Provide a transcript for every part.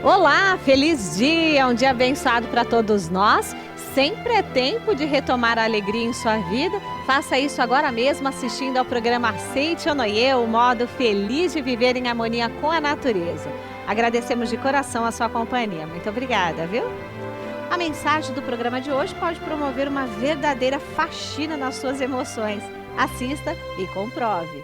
Olá, feliz dia, um dia abençoado para todos nós. Sempre é tempo de retomar a alegria em sua vida. Faça isso agora mesmo assistindo ao programa Aceite ou Noie, o modo feliz de viver em harmonia com a natureza. Agradecemos de coração a sua companhia. Muito obrigada, viu? A mensagem do programa de hoje pode promover uma verdadeira faxina nas suas emoções. Assista e comprove.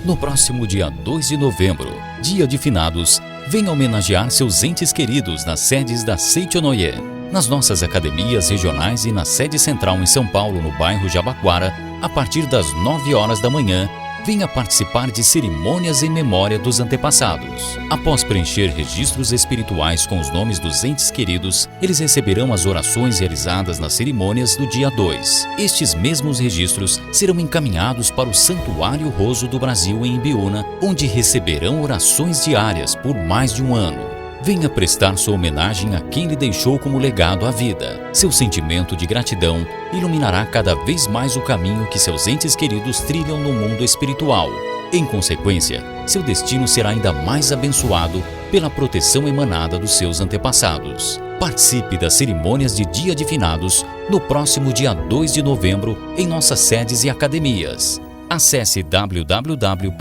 No próximo dia 2 de novembro, dia de finados, venha homenagear seus entes queridos nas sedes da Aceite ou Noie. Nas nossas academias regionais e na sede central em São Paulo, no bairro Jabaquara, a partir das 9 horas da manhã, venha participar de cerimônias em memória dos antepassados. Após preencher registros espirituais com os nomes dos entes queridos, eles receberão as orações realizadas nas cerimônias do dia 2. Estes mesmos registros serão encaminhados para o Santuário Roso do Brasil em Ibiúna, onde receberão orações diárias por mais de um ano. Venha prestar sua homenagem a quem lhe deixou como legado a vida. Seu sentimento de gratidão iluminará cada vez mais o caminho que seus entes queridos trilham no mundo espiritual. Em consequência, seu destino será ainda mais abençoado pela proteção emanada dos seus antepassados. Participe das cerimônias de Dia de Finados no próximo dia 2 de novembro em nossas sedes e academias. Acesse www.sni.org.br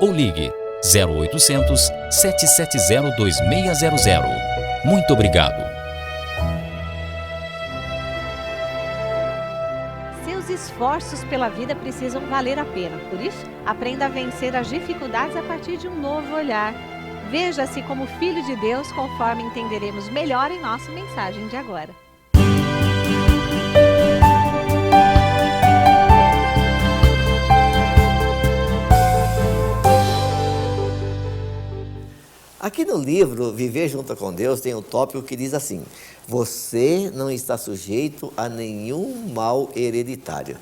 ou ligue 0800 770 2600. Muito obrigado. Seus esforços pela vida precisam valer a pena. Por isso, aprenda a vencer as dificuldades a partir de um novo olhar. Veja-se como filho de Deus, conforme entenderemos melhor em nossa mensagem de agora. Aqui no livro Viver Junto com Deus tem um tópico que diz assim: você não está sujeito a nenhum mal hereditário.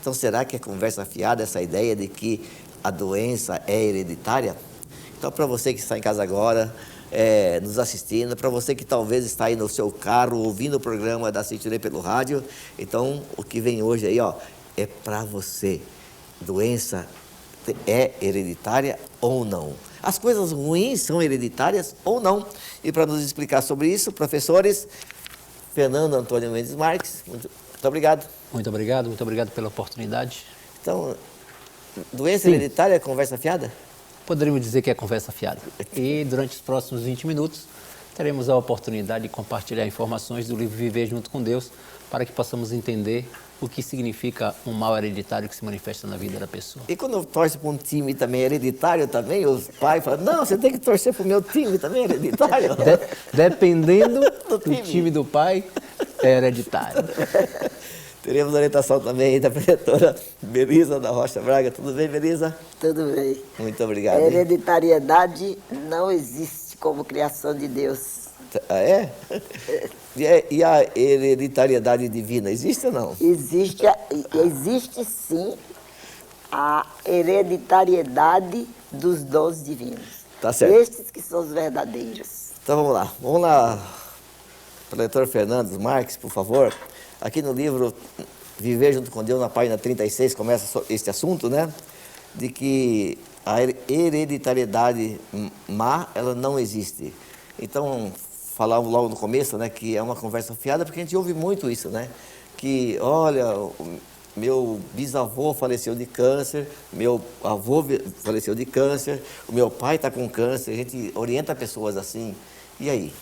Então será que é conversa fiada essa ideia de que a doença é hereditária? Então para você que está em casa agora, nos assistindo, para você que talvez está aí no seu carro ouvindo o programa da Aceite pelo rádio, então o que vem hoje aí é para você. Doença é hereditária ou não? As coisas ruins são hereditárias ou não? E para nos explicar sobre isso, professores, Fernando Antônio Mendes Marques, muito obrigado. Muito obrigado pela oportunidade. Então, doença Sim. hereditária é conversa fiada? Poderíamos dizer que é conversa fiada. E durante os próximos 20 minutos, teremos a oportunidade de compartilhar informações do livro Viver Junto com Deus, para que possamos entender o que significa um mal hereditário que se manifesta na vida da pessoa. E quando torce para um time também hereditário também, os pais falam, não, você tem que torcer para o meu time também hereditário. Dependendo do time do pai, é hereditário. Teremos orientação também da professora Belisa da Rocha Braga. Tudo bem, Belisa? Tudo bem. Muito obrigado. A hereditariedade não existe como criação de Deus. Ah, é? E a hereditariedade divina, existe ou não? Existe sim a hereditariedade dos dons divinos. Tá certo. Estes que são os verdadeiros. Então vamos lá, professor Fernando Marques, por favor. Aqui no livro Viver Junto com Deus, na página 36, começa este assunto, né? De que a hereditariedade má, ela não existe. Então, falava logo no começo, né, que é uma conversa fiada, porque a gente ouve muito isso, né? Que, olha, meu bisavô faleceu de câncer, meu avô faleceu de câncer, o meu pai está com câncer, a gente orienta pessoas assim. E aí?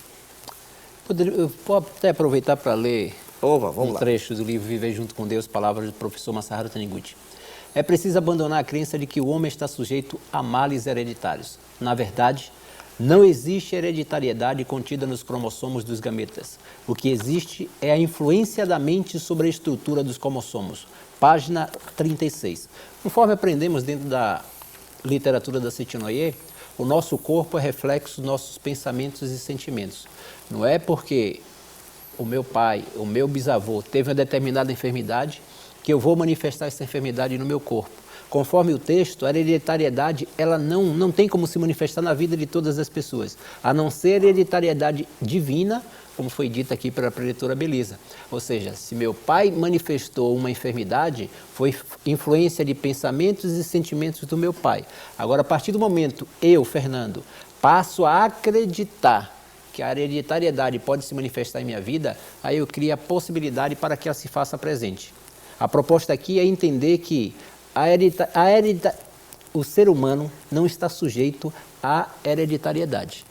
Eu posso até aproveitar para ler Vamos lá. trecho do livro Viver Junto com Deus, palavras do professor Masaharu Taniguchi. É preciso abandonar a crença de que o homem está sujeito a males hereditários. Na verdade, não existe hereditariedade contida nos cromossomos dos gametas. O que existe é a influência da mente sobre a estrutura dos cromossomos. Página 36. Conforme aprendemos dentro da literatura da Aceite ou Noie, o nosso corpo é reflexo dos nossos pensamentos e sentimentos. Não é porque o meu pai, o meu bisavô teve uma determinada enfermidade que eu vou manifestar essa enfermidade no meu corpo. Conforme o texto, a hereditariedade ela não tem como se manifestar na vida de todas as pessoas, a não ser a hereditariedade divina, como foi dito aqui pela preletora Belisa. Ou seja, se meu pai manifestou uma enfermidade, foi influência de pensamentos e sentimentos do meu pai. Agora, a partir do momento, eu, Fernando, passo a acreditar que a hereditariedade pode se manifestar em minha vida, aí eu crio a possibilidade para que ela se faça presente. A proposta aqui é entender que o ser humano não está sujeito à hereditariedade.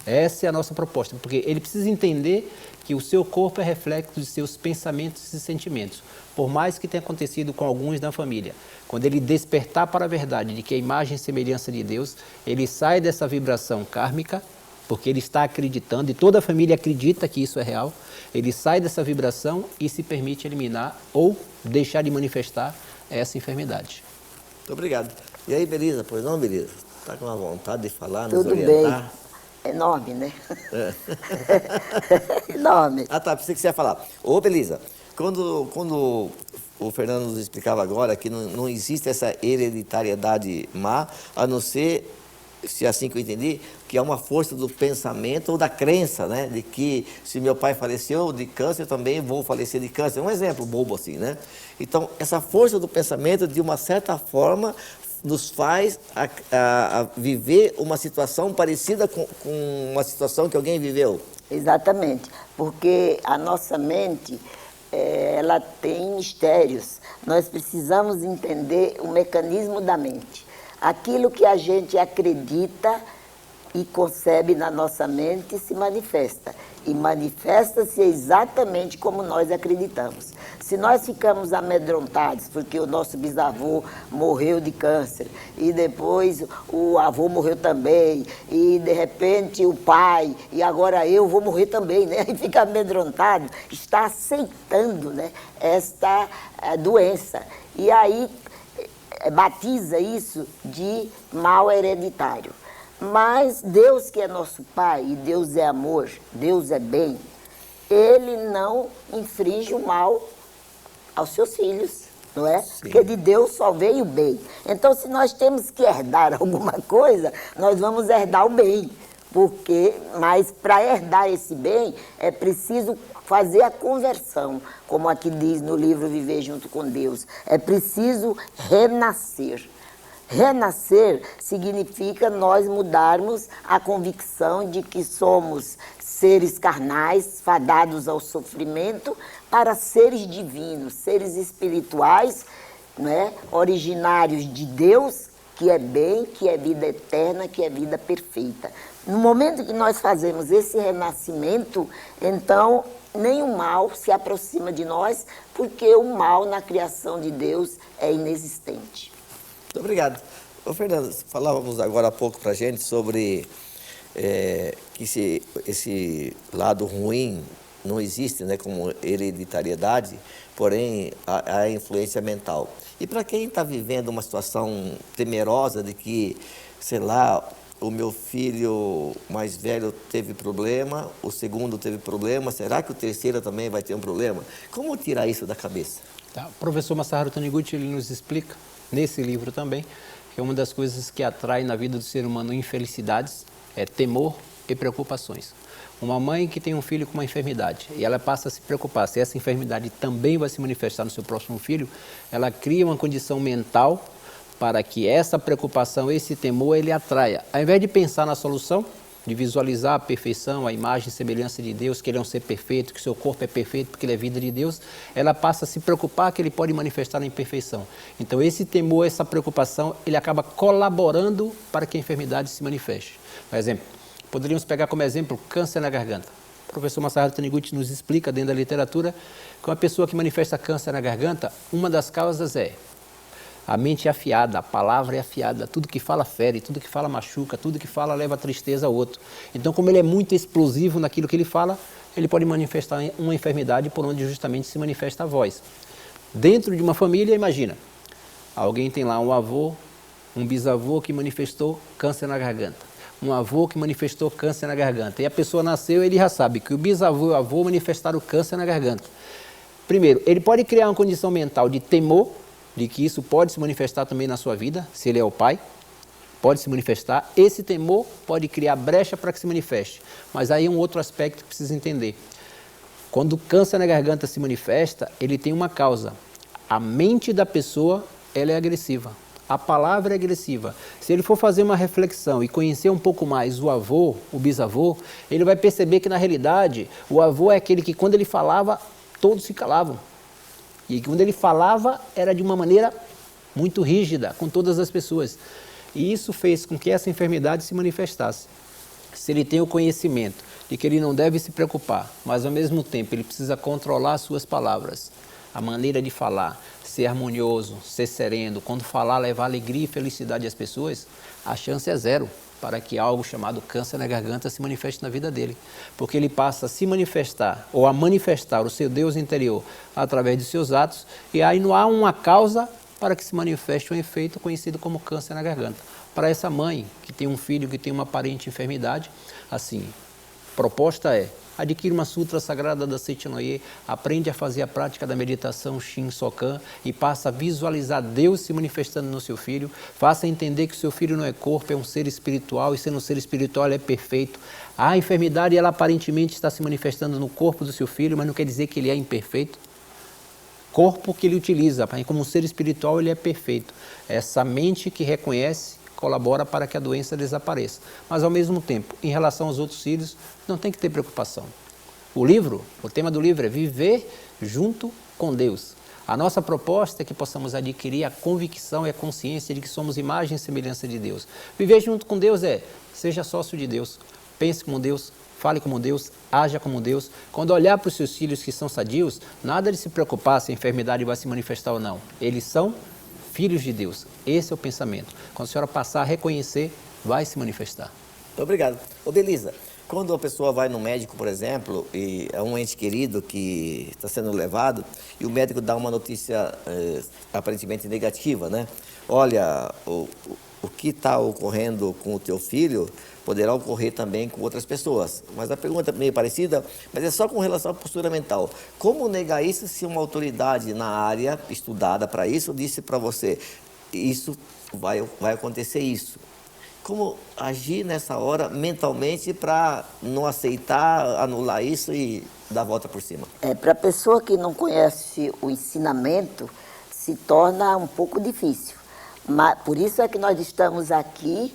Essa é a nossa proposta, porque ele precisa entender que o seu corpo é reflexo de seus pensamentos e sentimentos, por mais que tenha acontecido com alguns da família. Quando ele despertar para a verdade de que a imagem e semelhança de Deus, ele sai dessa vibração kármica, porque ele está acreditando, e toda a família acredita que isso é real, ele sai dessa vibração e se permite eliminar ou deixar de manifestar essa enfermidade. Muito obrigado. E aí, Belisa, pois não, Belisa? Está com a vontade de falar, nos Tudo orientar? bem. Enorme, né? Enorme. Ah, tá, pensei que você ia falar. Ô, Belisa, quando o Fernando nos explicava agora que não existe essa hereditariedade má, a não ser, se é assim que eu entendi, que é uma força do pensamento ou da crença, né? De que se meu pai faleceu de câncer, eu também vou falecer de câncer. Um exemplo bobo assim, né? Então, essa força do pensamento, de uma certa forma, nos faz a viver uma situação parecida com uma situação que alguém viveu. Exatamente, porque a nossa mente, ela tem mistérios. Nós precisamos entender o mecanismo da mente. Aquilo que a gente acredita e concebe na nossa mente se manifesta. E manifesta-se exatamente como nós acreditamos. Se nós ficamos amedrontados porque o nosso bisavô morreu de câncer e depois o avô morreu também e de repente o pai e agora eu vou morrer também, né? E fica amedrontado, está aceitando, né, esta doença. E aí batiza isso de mal hereditário. Mas Deus, que é nosso Pai, e Deus é amor, Deus é bem, Ele não infringe o mal aos seus filhos, não é? Sim. Porque de Deus só veio o bem. Então, se nós temos que herdar alguma coisa, nós vamos herdar o bem. Mas para herdar esse bem, é preciso fazer a conversão, como aqui diz no livro Viver Junto com Deus. É preciso renascer. Renascer significa nós mudarmos a convicção de que somos seres carnais, fadados ao sofrimento, para seres divinos, seres espirituais, né, originários de Deus, que é bem, que é vida eterna, que é vida perfeita. No momento que nós fazemos esse renascimento, então nenhum mal se aproxima de nós, porque o mal na criação de Deus é inexistente. Muito obrigado. Ô, Fernando, falávamos agora há pouco para a gente sobre que esse lado ruim não existe, né, como hereditariedade, porém a influência mental. E para quem está vivendo uma situação temerosa de que, sei lá, o meu filho mais velho teve problema, o segundo teve problema, será que o terceiro também vai ter um problema? Como tirar isso da cabeça? Tá. O professor Masaharu Taniguchi, ele nos explica, nesse livro também, que uma das coisas que atrai na vida do ser humano infelicidades é temor e preocupações. Uma mãe que tem um filho com uma enfermidade e ela passa a se preocupar se essa enfermidade também vai se manifestar no seu próximo filho, ela cria uma condição mental para que essa preocupação, esse temor, ele atraia. Ao invés de pensar na solução, de visualizar a perfeição, a imagem e semelhança de Deus, que ele é um ser perfeito, que seu corpo é perfeito porque ele é vida de Deus, ela passa a se preocupar que ele pode manifestar na imperfeição. Então esse temor, essa preocupação, ele acaba colaborando para que a enfermidade se manifeste. Por exemplo, poderíamos pegar como exemplo câncer na garganta. O professor Masaharu Taniguchi nos explica dentro da literatura que uma pessoa que manifesta câncer na garganta, uma das causas é a mente é afiada, a palavra é afiada, tudo que fala fere, tudo que fala machuca, tudo que fala leva tristeza ao outro. Então, como ele é muito explosivo naquilo que ele fala, ele pode manifestar uma enfermidade por onde justamente se manifesta a voz. Dentro de uma família, imagina, alguém tem lá um avô, um bisavô que manifestou câncer na garganta, um avô que manifestou câncer na garganta, e a pessoa nasceu e ele já sabe que o bisavô e o avô manifestaram câncer na garganta. Primeiro, ele pode criar uma condição mental de temor, de que isso pode se manifestar também na sua vida, se ele é o pai, pode se manifestar. Esse temor pode criar brecha para que se manifeste. Mas aí é um outro aspecto que precisa entender. Quando o câncer na garganta se manifesta, ele tem uma causa. A mente da pessoa, ela é agressiva. A palavra é agressiva. Se ele for fazer uma reflexão e conhecer um pouco mais o avô, o bisavô, ele vai perceber que, na realidade, o avô é aquele que, quando ele falava, todos se calavam. E quando ele falava, era de uma maneira muito rígida com todas as pessoas. E isso fez com que essa enfermidade se manifestasse. Se ele tem o conhecimento de que ele não deve se preocupar, mas, ao mesmo tempo, ele precisa controlar as suas palavras, a maneira de falar, ser harmonioso, ser sereno, quando falar, levar alegria e felicidade às pessoas, a chance é zero para que algo chamado câncer na garganta se manifeste na vida dele. Porque ele passa a se manifestar, ou a manifestar o seu Deus interior através de seus atos, e aí não há uma causa para que se manifeste um efeito conhecido como câncer na garganta. Para essa mãe que tem um filho que tem uma aparente enfermidade, assim, proposta é: adquire uma sutra sagrada da Seichonoye, aprende a fazer a prática da meditação Shin Sokan e passa a visualizar Deus se manifestando no seu filho. Faça entender que o seu filho não é corpo, é um ser espiritual, e sendo um ser espiritual ele é perfeito. A enfermidade, ela aparentemente está se manifestando no corpo do seu filho, mas não quer dizer que ele é imperfeito. Corpo que ele utiliza, como um ser espiritual, ele é perfeito. Essa mente que reconhece, colabora para que a doença desapareça. Mas, ao mesmo tempo, em relação aos outros filhos, não tem que ter preocupação. O tema do livro é viver junto com Deus. A nossa proposta é que possamos adquirir a convicção e a consciência de que somos imagem e semelhança de Deus. Viver junto com Deus seja sócio de Deus, pense como Deus, fale como Deus, haja como Deus. Quando olhar para os seus filhos que são sadios, nada de se preocupar se a enfermidade vai se manifestar ou não. Eles são filhos de Deus. Esse é o pensamento. Quando a senhora passar a reconhecer, vai se manifestar. Obrigado. Ô, Belisa, quando a pessoa vai no médico, por exemplo, e é um ente querido que está sendo levado, e o médico dá uma notícia aparentemente negativa, né? Olha, o que está ocorrendo com o teu filho poderá ocorrer também com outras pessoas. Mas a pergunta é meio parecida, mas é só com relação à postura mental. Como negar isso se uma autoridade na área estudada para isso disse para você, isso vai acontecer isso? Como agir nessa hora mentalmente para não aceitar, anular isso e dar a volta por cima? Para a pessoa que não conhece o ensinamento, se torna um pouco difícil. Mas, por isso é que nós estamos aqui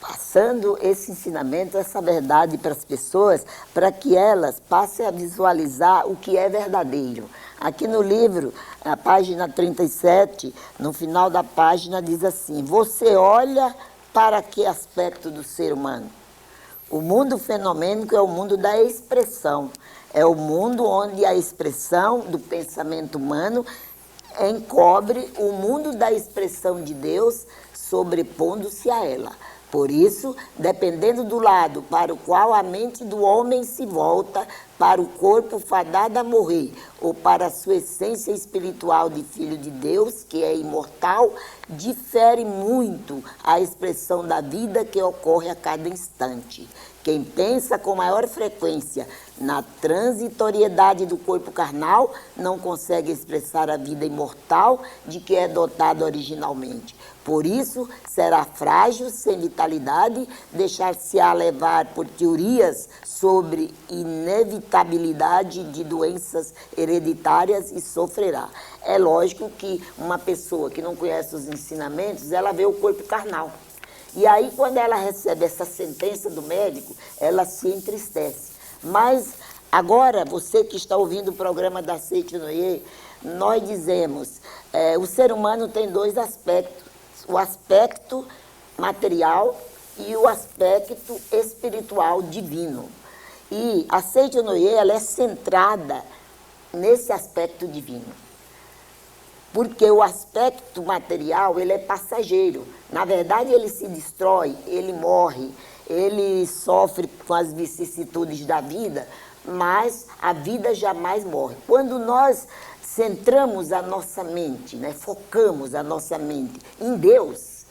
passando esse ensinamento, essa verdade para as pessoas, para que elas passem a visualizar o que é verdadeiro. Aqui no livro, na página 37, no final da página, diz assim: você olha para que aspecto do ser humano? O mundo fenomênico é o mundo da expressão. É o mundo onde a expressão do pensamento humano encobre o mundo da expressão de Deus, sobrepondo-se a ela. Por isso, dependendo do lado para o qual a mente do homem se volta, para o corpo fadado a morrer, ou para a sua essência espiritual de filho de Deus, que é imortal, difere muito a expressão da vida que ocorre a cada instante. Quem pensa com maior frequência na transitoriedade do corpo carnal não consegue expressar a vida imortal de que é dotado originalmente. Por isso, será frágil, sem vitalidade, deixar-se-á levar por teorias sobre inevitabilidade de doenças hereditárias e sofrerá. É lógico que uma pessoa que não conhece os ensinamentos, ela vê o corpo carnal. E aí, quando ela recebe essa sentença do médico, ela se entristece. Mas, agora, você que está ouvindo o programa da Seichonoye, nós dizemos, o ser humano tem dois aspectos. O aspecto material e o aspecto espiritual divino. E a Seichonoye, ela é centrada nesse aspecto divino. Porque o aspecto material, ele é passageiro. Na verdade, ele se destrói, ele morre, ele sofre com as vicissitudes da vida, mas a vida jamais morre. Quando nós centramos a nossa mente, focamos a nossa mente em Deus,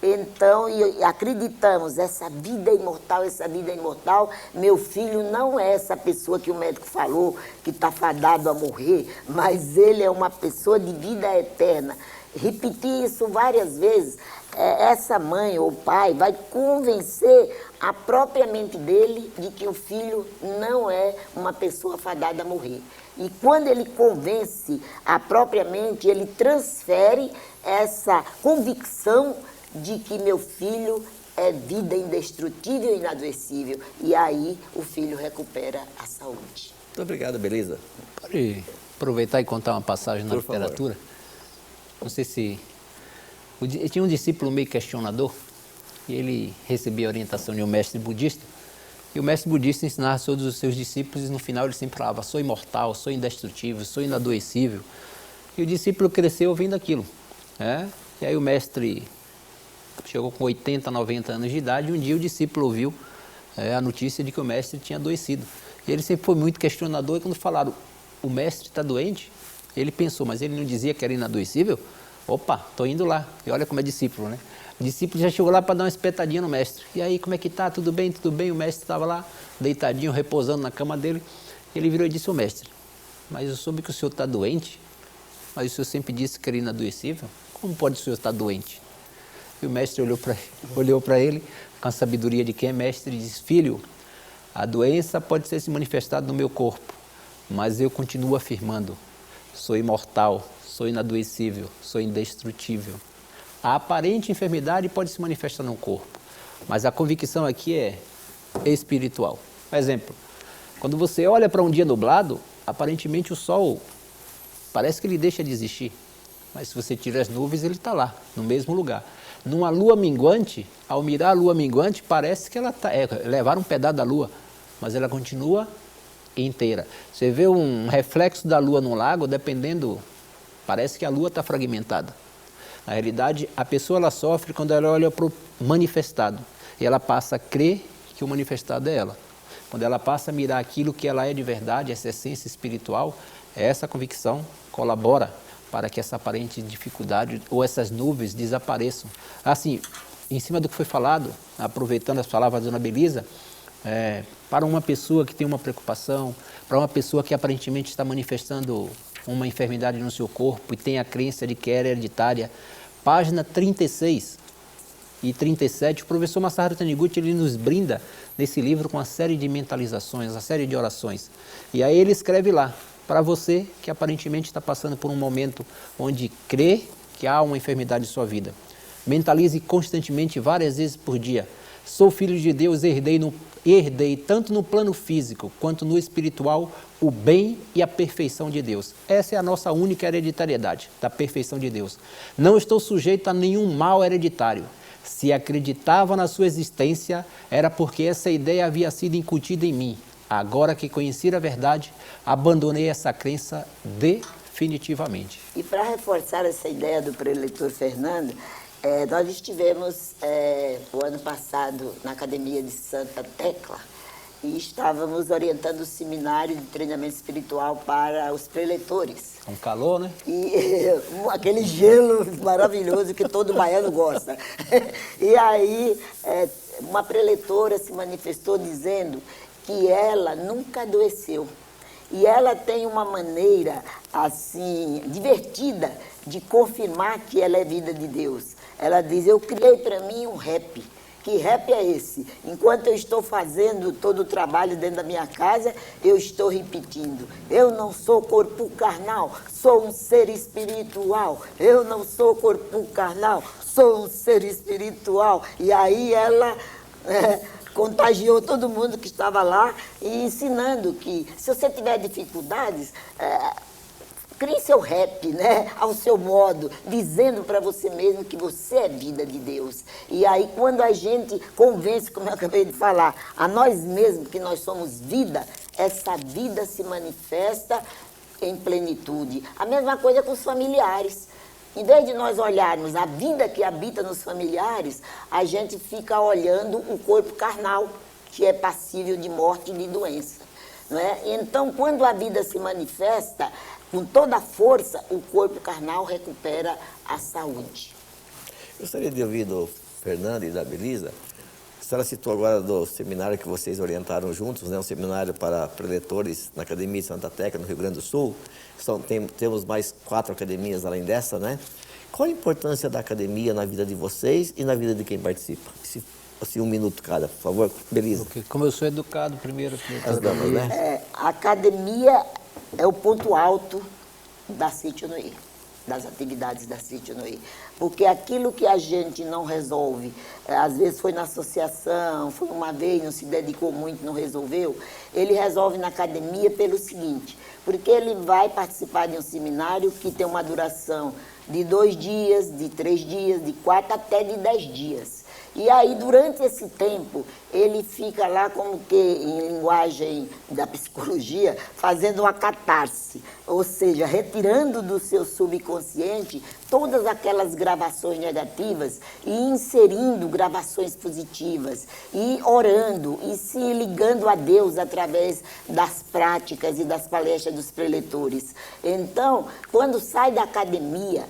Então, e acreditamos, essa vida é imortal, meu filho não é essa pessoa que o médico falou, que está fadado a morrer, mas ele é uma pessoa de vida eterna. Repetir isso várias vezes, essa mãe ou pai vai convencer a própria mente dele de que o filho não é uma pessoa fadada a morrer. E quando ele convence a própria mente, ele transfere essa convicção de que meu filho é vida indestrutível e inadoecível. E aí o filho recupera a saúde. Muito obrigado, Belisa. Pode aproveitar e contar uma passagem na Por favor. literatura? Não sei se... Tinha um discípulo meio questionador, e ele recebia a orientação de um mestre budista, e o mestre budista ensinava a todos os seus discípulos, e no final ele sempre falava, sou imortal, sou indestrutível, sou inadoecível. E o discípulo cresceu ouvindo aquilo. E aí o mestre chegou com 80, 90 anos de idade, e um dia o discípulo ouviu a notícia de que o mestre tinha adoecido. E ele sempre foi muito questionador, e quando falaram, o mestre está doente, ele pensou, mas ele não dizia que era inadoecível? Opa, estou indo lá. E olha como é discípulo, né? O discípulo já chegou lá para dar uma espetadinha no mestre. E aí, como é que tá? Tudo bem? Tudo bem? O mestre estava lá, deitadinho, repousando na cama dele. Ele virou e disse ao mestre, mas eu soube que o senhor está doente, mas o senhor sempre disse que era inadoecível. Como pode o senhor estar doente? E o mestre olhou para ele, com a sabedoria de quem é mestre, e disse, filho, a doença pode ter se manifestado no meu corpo, mas eu continuo afirmando, sou imortal, sou inadoecível, sou indestrutível. A aparente enfermidade pode se manifestar no corpo, mas a convicção aqui é espiritual. Por exemplo, quando você olha para um dia nublado, aparentemente o sol parece que ele deixa de existir, mas se você tira as nuvens, ele está lá, no mesmo lugar. Numa lua minguante, ao mirar a lua minguante, parece que ela levaram um pedaço da lua, mas ela continua inteira. Você vê um reflexo da lua no lago, dependendo, parece que a lua está fragmentada. Na realidade, a pessoa ela sofre quando ela olha para o manifestado, e ela passa a crer que o manifestado é ela. Quando ela passa a mirar aquilo que ela é de verdade, essa essência espiritual, essa convicção colabora para que essa aparente dificuldade ou essas nuvens desapareçam. Assim, em cima do que foi falado, aproveitando as palavras da dona Belisa, para uma pessoa que tem uma preocupação, para uma pessoa que aparentemente está manifestando uma enfermidade no seu corpo e tem a crença de que é hereditária, página 36 e 37, o professor Masaharu Taniguchi ele nos brinda nesse livro com uma série de mentalizações, uma série de orações. E aí ele escreve lá, para você que aparentemente está passando por um momento onde crê que há uma enfermidade em sua vida. Mentalize constantemente, várias vezes por dia. Sou filho de Deus, herdei tanto no plano físico quanto no espiritual o bem e a perfeição de Deus. Essa é a nossa única hereditariedade, da perfeição de Deus. Não estou sujeito a nenhum mal hereditário. Se acreditava na sua existência, era porque essa ideia havia sido incutida em mim. Agora que conheci a verdade, abandonei essa crença definitivamente. E para reforçar essa ideia do preletor Fernando, nós estivemos o ano passado na Academia de Santa Tecla e estávamos orientando o seminário de treinamento espiritual para os preletores. Com calor, né? E aquele gelo maravilhoso que todo baiano gosta. E aí, uma preletora se manifestou dizendo que ela nunca adoeceu. E ela tem uma maneira, assim, divertida de confirmar que ela é vida de Deus. Ela diz, eu criei para mim um rap. Que rap é esse? Enquanto eu estou fazendo todo o trabalho dentro da minha casa, eu estou repetindo. Eu não sou corpo carnal, sou um ser espiritual. Eu não sou corpo carnal, sou um ser espiritual. E aí ela contagiou todo mundo que estava lá e ensinando que se você tiver dificuldades, crie seu rap, né, ao seu modo, dizendo para você mesmo que você é vida de Deus. E aí, quando a gente convence, como eu acabei de falar, a nós mesmos que nós somos vida, essa vida se manifesta em plenitude. A mesma coisa com os familiares. Em vez de nós olharmos a vida que habita nos familiares, a gente fica olhando o corpo carnal, que é passível de morte e de doença. Não é? Então, quando a vida se manifesta, com toda a força, o corpo carnal recupera a saúde. Gostaria de ouvir do Fernando e da Belisa, a senhora citou agora do seminário que vocês orientaram juntos, né? Um seminário para preletores na Academia de Santa Tecla, no Rio Grande do Sul. Temos mais 4 academias além dessa, né? Qual a importância da academia na vida de vocês e na vida de quem participa? Assim, 1 minuto cada, por favor. Belisa. Okay. Como eu sou educado, primeiro... As damas, né? A academia é o ponto alto da Seichonoye, das atividades da Seichonoye. Porque aquilo que a gente não resolve, às vezes foi na associação, foi uma vez, não se dedicou muito, não resolveu, ele resolve na academia pelo seguinte, porque ele vai participar de um seminário que tem uma duração de 2 dias, de 3 dias, de 4 até de 10 dias. E aí, durante esse tempo, ele fica lá como que, em linguagem da psicologia, fazendo uma catarse, ou seja, retirando do seu subconsciente todas aquelas gravações negativas e inserindo gravações positivas, e orando, e se ligando a Deus através das práticas e das palestras dos preletores. Então, quando sai da academia,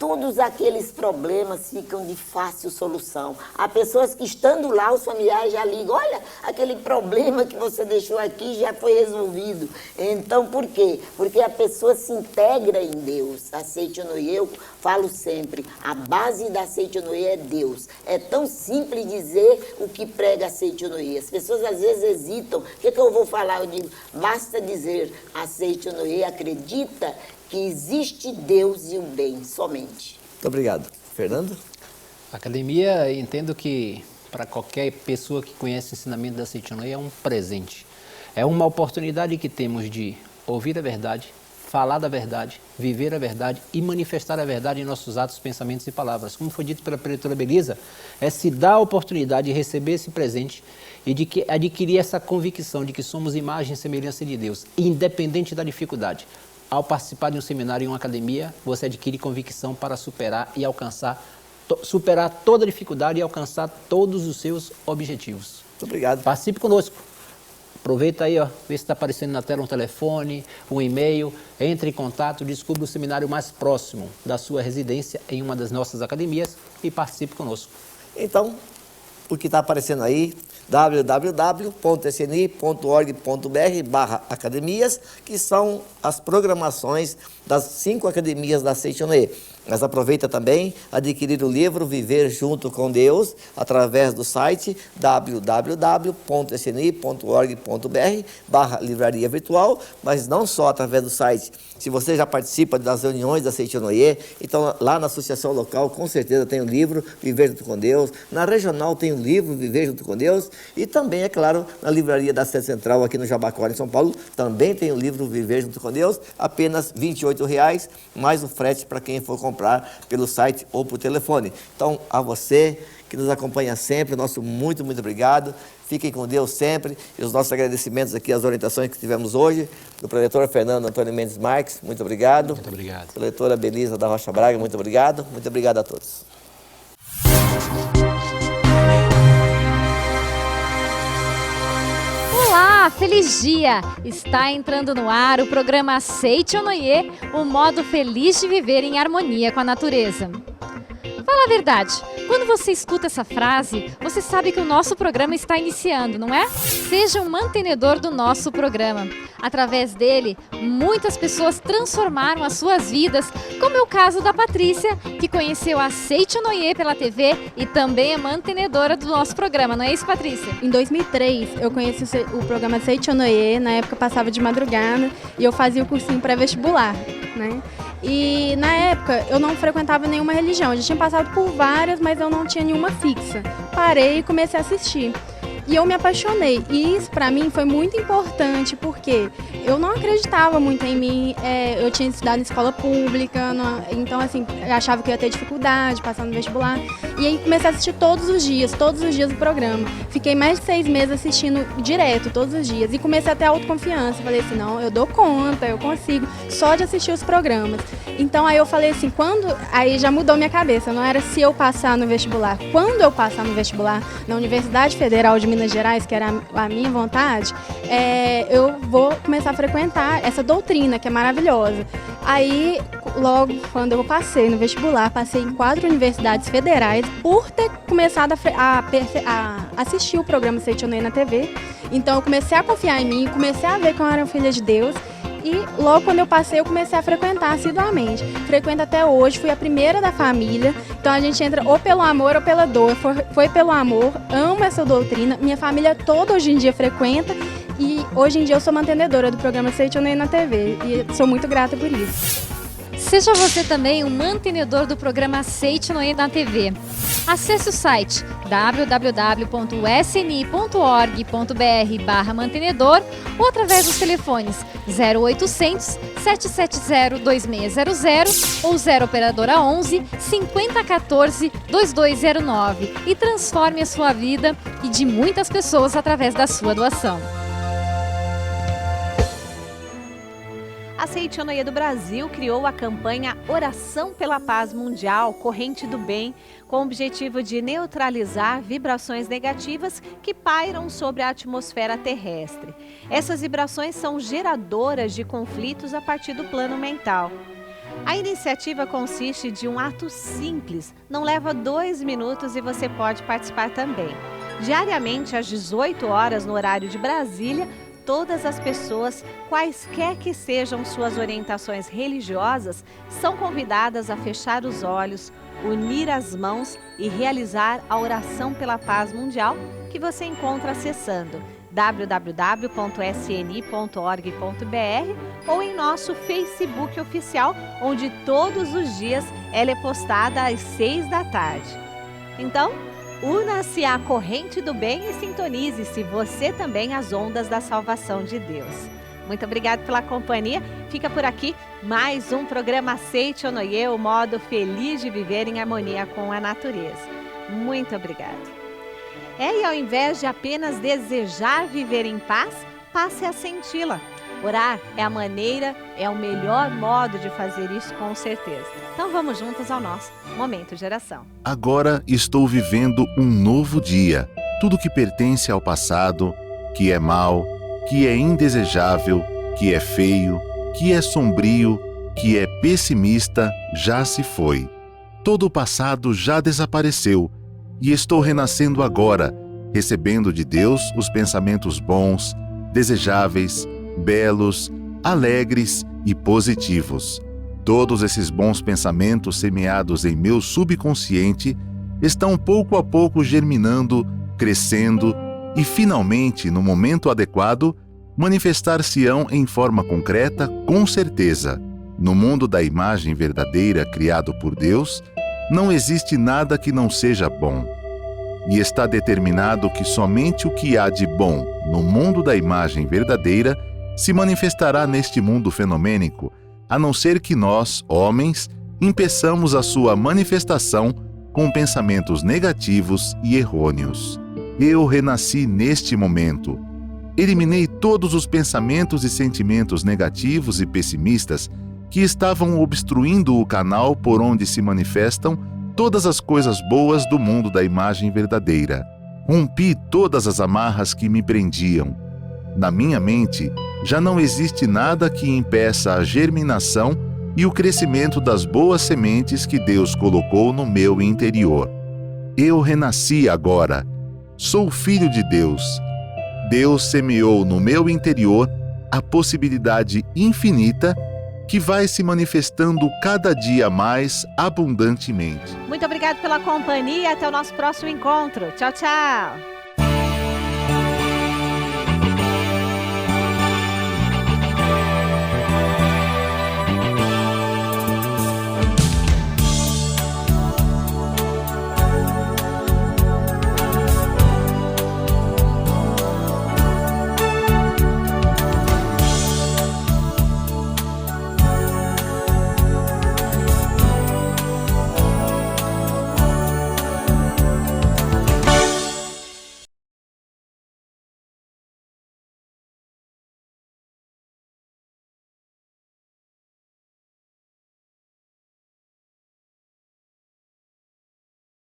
todos aqueles problemas ficam de fácil solução. Há pessoas que, estando lá, os familiares já ligam, olha, aquele problema que você deixou aqui já foi resolvido. Então, por quê? Porque a pessoa se integra em Deus. A Seichonoye, eu falo sempre, a base da Seichonoye é Deus. É tão simples dizer o que prega a Seichonoye. As pessoas às vezes hesitam, o que eu vou falar? Eu digo, basta dizer, a Seichonoye acredita que existe Deus e o bem, somente. Muito obrigado. Fernando? A academia, entendo que para qualquer pessoa que conhece o ensinamento da Seichonoye é um presente. É uma oportunidade que temos de ouvir a verdade, falar da verdade, viver a verdade e manifestar a verdade em nossos atos, pensamentos e palavras. Como foi dito pela preletora Belisa, é se dar a oportunidade de receber esse presente e de adquirir essa convicção de que somos imagem e semelhança de Deus, independente da dificuldade. Ao participar de um seminário em uma academia, você adquire convicção para superar e alcançar, superar toda dificuldade e alcançar todos os seus objetivos. Muito obrigado. Participe conosco. Aproveita aí, ó, vê se está aparecendo na tela um telefone, um e-mail, entre em contato, descubra o seminário mais próximo da sua residência em uma das nossas academias e participe conosco. Então, o que está aparecendo aí, www.sni.org.br/academias, que são as programações das 5 academias da Seichonoye. Mas aproveita também adquirir o livro Viver Junto com Deus através do site www.sni.org.br/livraria virtual, mas não só através do site. Se você já participa das reuniões da Seichonoye, então lá na associação local com certeza tem o livro Viver Junto com Deus, na regional tem o livro Viver Junto com Deus e também, é claro, na livraria da Sede Central aqui no Jabaquara, em São Paulo, também tem o livro Viver Junto com Deus, apenas R$ 28,00, mais o frete para quem for comprar pelo site ou por telefone. Então, a você que nos acompanha sempre, nosso muito obrigado. Fiquem com Deus sempre. E os nossos agradecimentos aqui, as orientações que tivemos hoje, do preletor Fernando Antônio Mendes Marques, muito obrigado. Muito obrigado. Preletora Belisa da Rocha Braga, muito obrigado. Muito obrigado a todos. Olá, feliz dia! Está entrando no ar o programa Seichonoye, o modo feliz de viver em harmonia com a natureza. Fala a verdade, quando você escuta essa frase, você sabe que o nosso programa está iniciando, não é? Seja um mantenedor do nosso programa. Através dele, muitas pessoas transformaram as suas vidas, como é o caso da Patrícia, que conheceu a Seichonoye pela TV e também é mantenedora do nosso programa, não é isso, Patrícia? Em 2003, eu conheci o programa Seichonoye, na época eu passava de madrugada e eu fazia o cursinho pré-vestibular, né? E na época eu não frequentava nenhuma religião, eu já tinha passado por várias, mas eu não tinha nenhuma fixa. Parei e comecei a assistir. E eu me apaixonei. E isso pra mim foi muito importante, porque eu não acreditava muito em mim. Eu tinha estudado em escola pública, então assim, eu achava que ia ter dificuldade passando no vestibular. E aí comecei a assistir todos os dias o programa. Fiquei mais de 6 meses assistindo direto, todos os dias. E comecei a ter autoconfiança. Falei assim, não, eu dou conta, eu consigo, só de assistir os programas. Então aí eu falei assim, aí já mudou minha cabeça, não era se eu passar no vestibular. Quando eu passar no vestibular, na Universidade Federal de Minas Gerais, que era a minha vontade, eu vou começar a frequentar essa doutrina, que é maravilhosa. Aí logo quando eu passei no vestibular, passei em 4 universidades federais por ter começado a assistir o programa Seitonê na TV. Então eu comecei a confiar em mim, comecei a ver que eu era filha de Deus. E logo quando eu passei, eu comecei a frequentar assiduamente. Frequento até hoje, fui a primeira da família. Então a gente entra ou pelo amor ou pela dor. Foi pelo amor, amo essa doutrina. Minha família toda hoje em dia frequenta. E hoje em dia eu sou mantenedora do programa Seitonê na TV. E sou muito grata por isso. Seja você também um mantenedor do programa Seitonê na TV. Acesse o site www.sni.org.br/mantenedor ou através dos telefones 0800 770 2600 ou 0 operadora 11 5014 2209 e transforme a sua vida e de muitas pessoas através da sua doação. A Seitonê do Brasil criou a campanha Oração pela Paz Mundial, Corrente do Bem, com o objetivo de neutralizar vibrações negativas que pairam sobre a atmosfera terrestre. Essas vibrações são geradoras de conflitos a partir do plano mental. A iniciativa consiste de um ato simples, não leva 2 minutos e você pode participar também. Diariamente, às 18 horas, no horário de Brasília, todas as pessoas, quaisquer que sejam suas orientações religiosas, são convidadas a fechar os olhos, unir as mãos e realizar a oração pela paz mundial que você encontra acessando www.sni.org.br ou em nosso Facebook oficial, onde todos os dias ela é postada às 6 da tarde. Então, una-se à corrente do bem e sintonize-se você também às ondas da salvação de Deus. Muito obrigada pela companhia. Fica por aqui mais um programa Seitonê, o modo feliz de viver em harmonia com a natureza. Muito obrigada. E ao invés de apenas desejar viver em paz, passe a senti-la. Orar é a maneira, é o melhor modo de fazer isso, com certeza. Então vamos juntos ao nosso Momento de Oração. Agora estou vivendo um novo dia. Tudo que pertence ao passado, que é mau, que é indesejável, que é feio, que é sombrio, que é pessimista, já se foi. Todo o passado já desapareceu e estou renascendo agora, recebendo de Deus os pensamentos bons, desejáveis, belos, alegres e positivos. Todos esses bons pensamentos semeados em meu subconsciente estão pouco a pouco germinando, crescendo e, finalmente, no momento adequado, manifestar-se-ão em forma concreta, com certeza. No mundo da imagem verdadeira criado por Deus, não existe nada que não seja bom. E está determinado que somente o que há de bom no mundo da imagem verdadeira se manifestará neste mundo fenomênico, a não ser que nós, homens, impeçamos a sua manifestação com pensamentos negativos e errôneos. Eu renasci neste momento. Eliminei todos os pensamentos e sentimentos negativos e pessimistas que estavam obstruindo o canal por onde se manifestam todas as coisas boas do mundo da imagem verdadeira. Rompi todas as amarras que me prendiam. Na minha mente, já não existe nada que impeça a germinação e o crescimento das boas sementes que Deus colocou no meu interior. Eu renasci agora. Sou filho de Deus. Deus semeou no meu interior a possibilidade infinita que vai se manifestando cada dia mais abundantemente. Muito obrigada pela companhia e até o nosso próximo encontro. Tchau, tchau!